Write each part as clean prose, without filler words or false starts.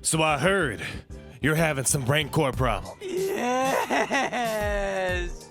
So I heard you're having some Rancor problems. Yes!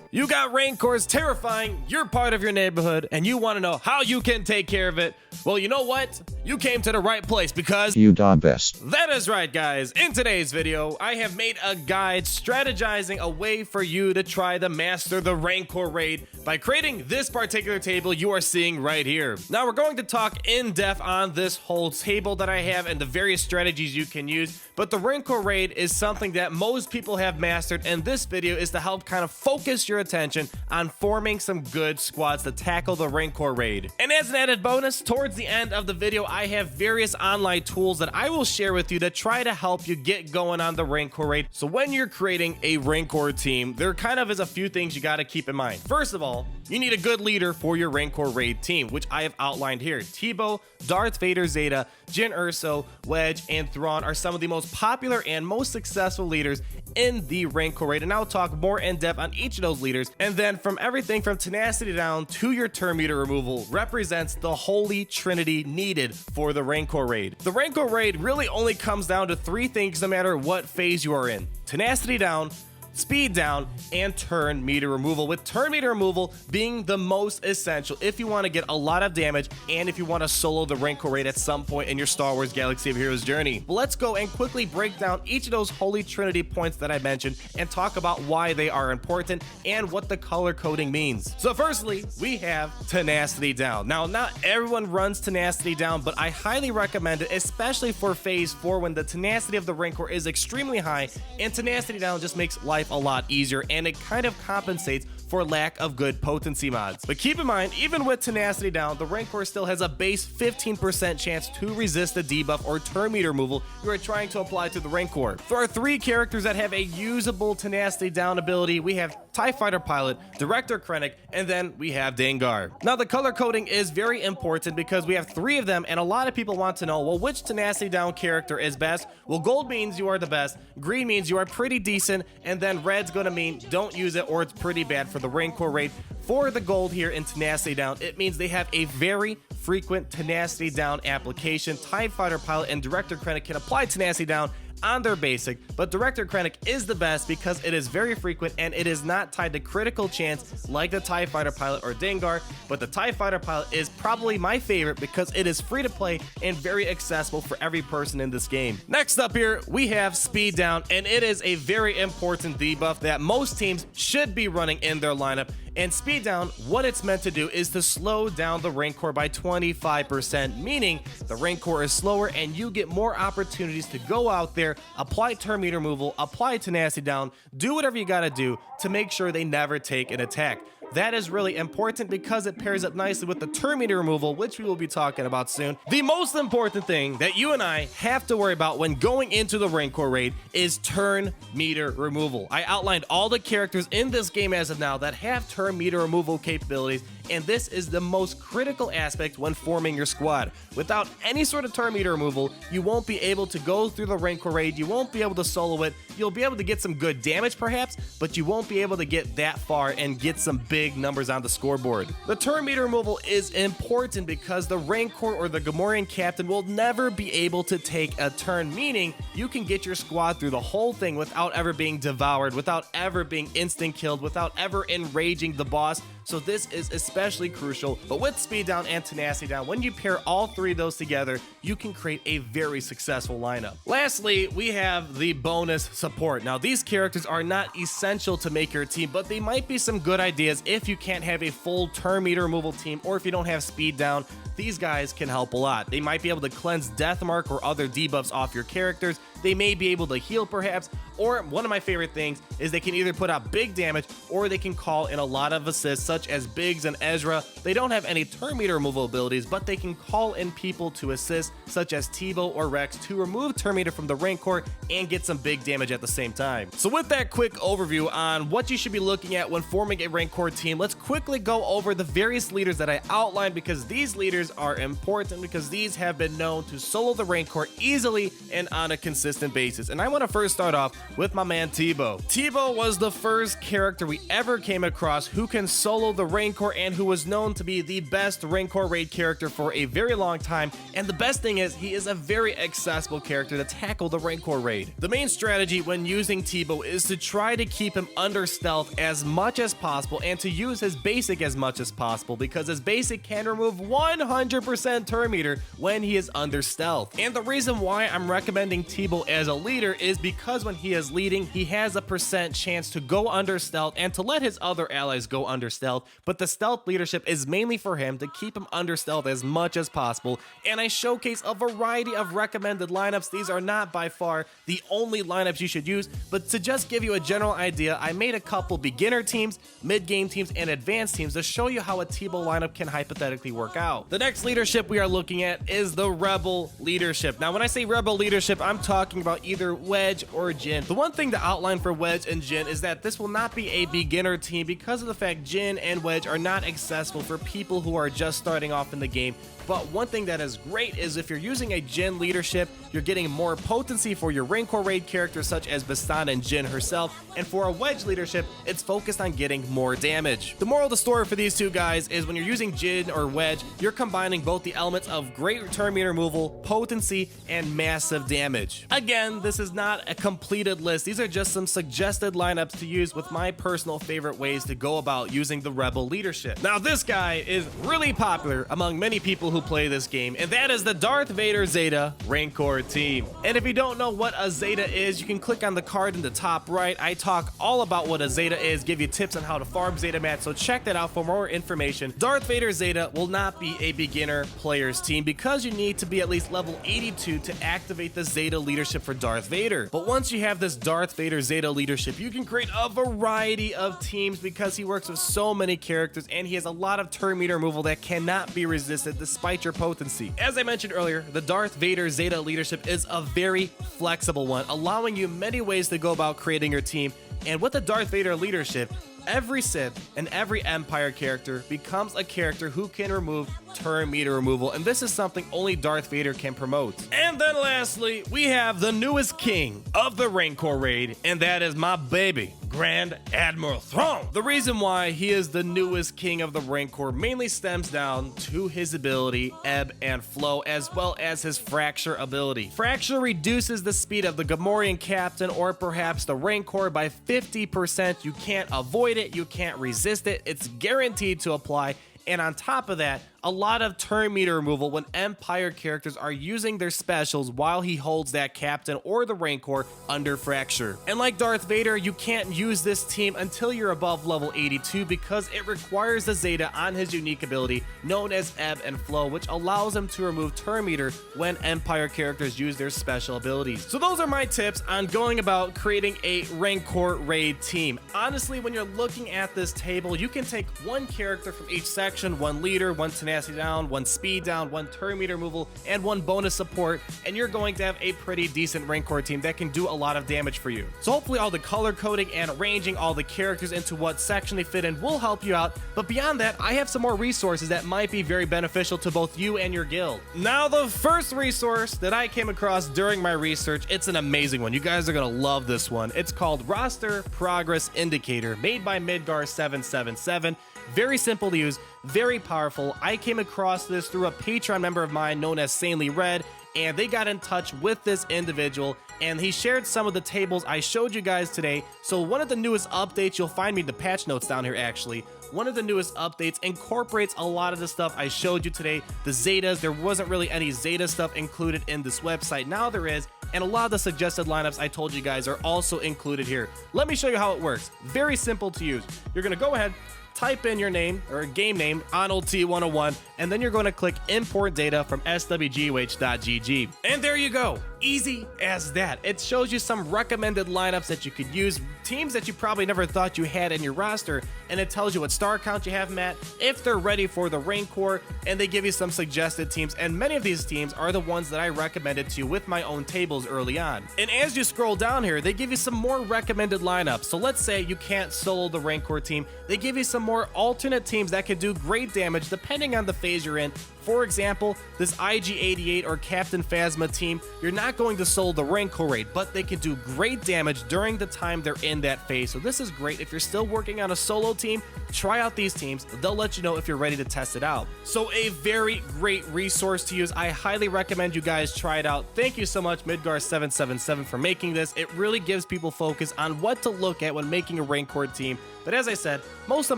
You got Rancors terrifying your part of your neighborhood, and you want to know how you can take care of it. Well, you know what? You came to the right place because you done best. That is right, guys. In today's video, I have made a guide strategizing a way for you to try to master the Rancor raid by creating this particular table you are seeing right here. Now, we're going to talk in depth on this whole table that I have and the various strategies you can use, but the Rancor raid is something that most people have mastered, and this video is to help kind of focus your attention on forming some good squads to tackle the Rancor raid. And as an added bonus, towards the end of the video, I have various online tools that I will share with you to try to help you get going on the Rancor raid. So when you're creating a Rancor team, there kind of is a few things you got to keep in mind. First of all, you need a good leader for your Rancor raid team, which I have outlined here. Tebow, Darth Vader Zeta, Jyn Erso, Wedge, and Thrawn are some of the most popular and most successful leaders in the Rancor raid, and I'll talk more in depth on each of those leaders. And then from everything from tenacity down to your turn meter removal represents the holy trinity needed for the Rancor raid. The Rancor raid really only comes down to three things no matter what phase you are in: tenacity down, speed down, and turn meter removal, with turn meter removal being the most essential if you want to get a lot of damage and if you want to solo the Rancor raid at some point in your Star Wars Galaxy of Heroes journey. But let's go and quickly break down each of those holy trinity points that I mentioned and talk about why they are important and what the color coding means. So firstly, we have tenacity down. Now, not everyone runs tenacity down, but I highly recommend it, especially for phase 4 when the tenacity of the Rancor is extremely high, and tenacity down just makes life a lot easier, and it kind of compensates for lack of good potency mods. But keep in mind, even with tenacity down, the Rancor still has a base 15% chance to resist the debuff or turn meter removal you are trying to apply to the Rancor. There are 3 characters that have a usable tenacity down ability. We have TIE Fighter Pilot, Director Krennic, and then we have Dengar. Now, the color coding is very important because we have 3 of them, and a lot of people want to know, well, which tenacity down character is best? Well, gold means you are the best, green means you are pretty decent, and then red's gonna mean don't use it or it's pretty bad for the Rancor raid. For the gold here in tenacity down, it means they have a very frequent tenacity down application. TIE Fighter Pilot and Director Krennic can apply tenacity down on their basic, but Director Krennic is the best because it is very frequent and it is not tied to critical chance like the TIE Fighter Pilot or Dengar, but the TIE Fighter Pilot is probably my favorite because it is free to play and very accessible for every person in this game. Next up here, we have speed down, and it is a very important debuff that most teams should be running in their lineup. And speed down, what it's meant to do is to slow down the Rancor by 25%, meaning the Rancor is slower and you get more opportunities to go out there, apply turn meter removal, apply tenacity down, do whatever you gotta do to make sure they never take an attack. That is really important because it pairs up nicely with the turn meter removal, which we will be talking about soon. The most important thing that you and I have to worry about when going into the Rancor raid is turn meter removal. I outlined all the characters in this game as of now that have turn meter removal capabilities, and this is the most critical aspect when forming your squad. Without any sort of turn meter removal, you won't be able to go through the Rancor raid, you won't be able to solo it, you'll be able to get some good damage perhaps, but you won't be able to get that far and get some big numbers on the scoreboard. The turn meter removal is important because the Rancor or the Gamorrean captain will never be able to take a turn, meaning you can get your squad through the whole thing without ever being devoured, without ever being instant killed, without ever enraging the boss. So this is especially crucial, but with speed down and tenacity down, when you pair all 3 of those together, you can create a very successful lineup. Lastly, we have the bonus support. Now, these characters are not essential to make your team, but they might be some good ideas if you can't have a full turn meter removal team or if you don't have speed down. These guys can help a lot. They might be able to cleanse death mark or other debuffs off your characters. They may be able to heal perhaps, or one of my favorite things is they can either put out big damage or they can call in a lot of assists such as Biggs and Ezra. They don't have any turn meter removal abilities, but they can call in people to assist such as Tebow or Rex to remove turn meter from the Rancor and get some big damage at the same time. So with that quick overview on what you should be looking at when forming a Rancor team, let's quickly go over the various leaders that I outlined because these leaders are important because these have been known to solo the Rancor easily and on a consistent consistent basis. And I want to first start off with my man T-Bow. T-Bow was the first character we ever came across who can solo the Rancor and who was known to be the best Rancor raid character for a very long time. And the best thing is, he is a very accessible character to tackle the Rancor raid. The main strategy when using T-Bow is to try to keep him under stealth as much as possible and to use his basic as much as possible, because his basic can remove 100% turn meter when he is under stealth. And the reason why I'm recommending T-Bow as a leader is because when he is leading, he has a percent chance to go under stealth and to let his other allies go under stealth, but the stealth leadership is mainly for him to keep him under stealth as much as possible. And I showcase a variety of recommended lineups. These are not by far the only lineups you should use, but to just give you a general idea, I made a couple beginner teams, mid-game teams, and advanced teams to show you how a T-Bow lineup can hypothetically work out. The next leadership we are looking at is the Rebel leadership. Now, when I say Rebel leadership, I'm talking about either Wedge or Jin. The one thing to outline for Wedge and Jin is that this will not be a beginner team because of the fact Jin and Wedge are not accessible for people who are just starting off in the game. But one thing that is great is if you're using a Jin leadership, you're getting more potency for your Rancor raid characters such as Bastan and Jin herself, and for a Wedge leadership, it's focused on getting more damage. The moral of the story for these two guys is when you're using Jin or Wedge, you're combining both the elements of great turn meter removal, potency, and massive damage. Again, this is not a completed list. These are just some suggested lineups to use with my personal favorite ways to go about using the Rebel leadership. Now, this guy is really popular among many people who play this game, and that is the Darth Vader Zeta Rancor team. And if you don't know what a Zeta is, you can click on the card in the top right. I talk all about what a Zeta is, give you tips on how to farm Zeta mats, so check that out for more information. Darth Vader Zeta will not be a beginner player's team because you need to be at least level 82 to activate the Zeta leadership for Darth Vader. But once you have this Darth Vader Zeta leadership, you can create a variety of teams because he works with so many characters and he has a lot of turn meter removal that cannot be resisted despite your potency. As I mentioned earlier, the Darth Vader Zeta leadership is a very flexible one, allowing you many ways to go about creating your team. And with the Darth Vader leadership, every Sith and every Empire character becomes a character who can remove turn meter removal, and this is something only Darth Vader can promote. And then lastly, we have the newest king of the Rancor raid, and that is my baby, Grand Admiral Thrawn. The reason why he is the newest king of the Rancor mainly stems down to his ability, Ebb and Flow, as well as his Fracture ability. Fracture reduces the speed of the Gamorrean captain or perhaps the Rancor by 50%. You can't avoid it, you can't resist it, it's guaranteed to apply. And on top of that, a lot of turn meter removal when Empire characters are using their specials while he holds that captain or the Rancor under Fracture. And like Darth Vader, you can't use this team until you're above level 82 because it requires the Zeta on his unique ability known as Ebb and Flow, which allows him to remove turn meter when Empire characters use their special abilities. So those are my tips on going about creating a Rancor raid team. Honestly, when you're looking at this table, you can take one character from each section, one leader, one tenacity down, one speed down, one turn meter removal, and one bonus support, and you're going to have a pretty decent Rancor team that can do a lot of damage for you. So hopefully all the color coding and arranging all the characters into what section they fit in will help you out, but beyond that, I have some more resources that might be very beneficial to both you and your guild. Now, the first resource that I came across during my research, it's an amazing one. You guys are gonna love this one. It's called Roster Progress Indicator, made by Midgar777. Very simple to use, very powerful. I came across this through a Patreon member of mine known as Sanely Red, and they got in touch with this individual, and he shared some of the tables I showed you guys today. So one of the newest updates, you'll find me the patch notes down here actually. One of the newest updates incorporates a lot of the stuff I showed you today. The Zetas, there wasn't really any Zeta stuff included in this website. Now there is, and a lot of the suggested lineups I told you guys are also included here. Let me show you how it works. Very simple to use. You're gonna go ahead, type in your name or game name, OnLT101, and then you're going to click import data from swgoh.gg. And there you go. Easy as that. It shows you some recommended lineups that you could use, teams that you probably never thought you had in your roster, and it tells you what star count you have them at, if they're ready for the Rancor, and they give you some suggested teams, and many of these teams are the ones that I recommended to you with my own tables early on. And as you scroll down here, they give you some more recommended lineups. So let's say you can't solo the Rancor team, they give you some more alternate teams that could do great damage depending on the phase you're in For example, this IG-88 or Captain Phasma team, you're not going to solo the Rancor raid, but they can do great damage during the time they're in that phase. So this is great. If you're still working on a solo team, try out these teams. They'll let you know if you're ready to test it out. So a very great resource to use. I highly recommend you guys try it out. Thank you so much, Midgar777, for making this. It really gives people focus on what to look at when making a Rancor team. But as I said, most of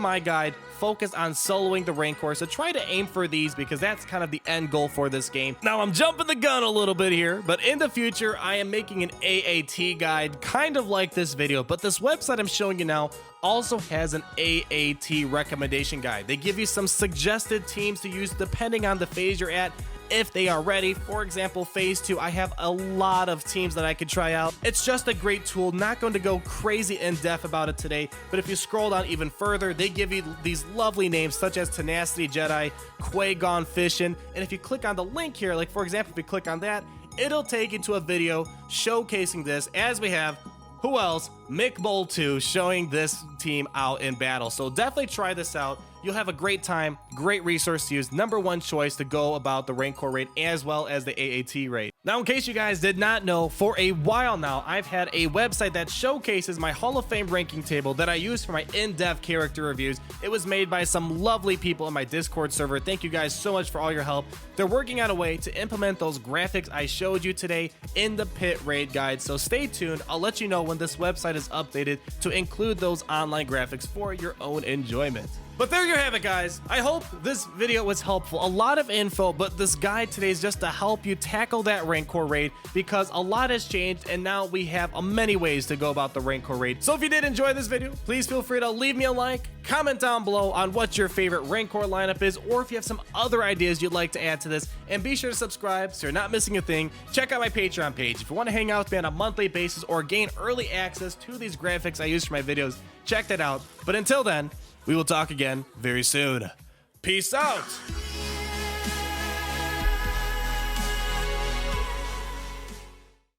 my guide focused on soloing the Rancor, so try to aim for these because that's kind of the end goal for this game. Now I'm jumping the gun a little bit here, but in the future I am making an AAT guide kind of like this video, but this website I'm showing you now also has an AAT recommendation guide. They give you some suggested teams to use depending on the phase you're at, if they are ready. For example, phase 2, I have a lot of teams that I could try out. It's just a great tool. Not going to go crazy in depth about it today, but if you scroll down even further, they give you these lovely names such as Tenacity Jedi, Qui-Gon Fishin', and if you click on the link here, like for example, if you click on that, it'll take you to a video showcasing this, as we have, who else? Mick Bowl 2 showing this team out in battle. So definitely try this out. You'll have a great time, great resource to use, #1 choice to go about the Rancor raid as well as the AAT raid. Now, in case you guys did not know, for a while now, I've had a website that showcases my Hall of Fame ranking table that I use for my in-depth character reviews. It was made by some lovely people in my Discord server. Thank you guys so much for all your help. They're working on a way to implement those graphics I showed you today in the pit raid guide, so stay tuned. I'll let you know when this website is updated to include those online graphics for your own enjoyment. But there you have it, guys. I hope this video was helpful. A lot of info, but this guide today is just to help you tackle that Rancor raid because a lot has changed and now we have many ways to go about the Rancor raid. So if you did enjoy this video, please feel free to leave me a like, comment down below on what your favorite Rancor lineup is, or if you have some other ideas you'd like to add to this, and be sure to subscribe so you're not missing a thing. Check out my Patreon page. If you want to hang out with me on a monthly basis or gain early access to these graphics I use for my videos, check that out. But until then, we will talk again very soon. Peace out.